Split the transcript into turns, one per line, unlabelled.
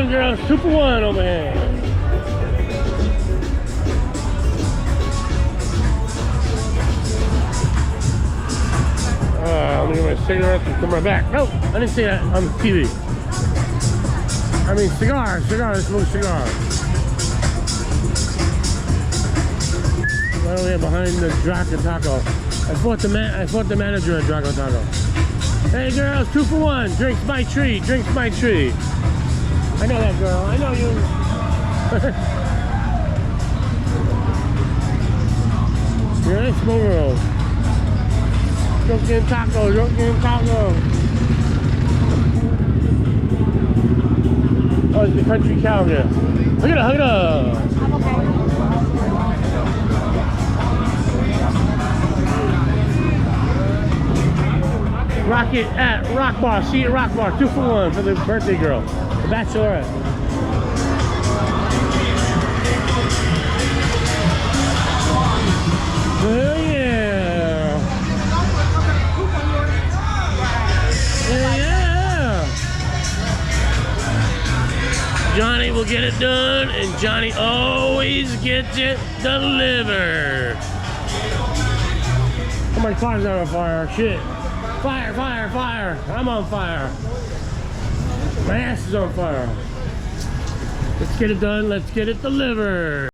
and girls, 2 for 1 over here. Let me get my cigarettes and come right back. Nope, I didn't see that on TV. I mean, cigar, I smoke cigar. Right over here behind the Draco Taco. I fought the manager at Draco Taco. Hey girls, 2 for 1. Drinks my tree. Drinks my tree. I know that girl. I know you. You're a nice small girl. Drunken taco. Drunken taco. Oh, it's the country cow here. Look at it. Look at it.
I'm okay.
Rocket at Rock Bar. See you at Rock Bar. 2 for 1 for the birthday girl. The bachelorette. Oh yeah. Yeah. Johnny will get it done, and Johnny always gets it delivered. Oh, my car's not on fire. Shit. Fire, fire, fire. I'm on fire. My ass is on fire. Let's get it done. Let's get it delivered.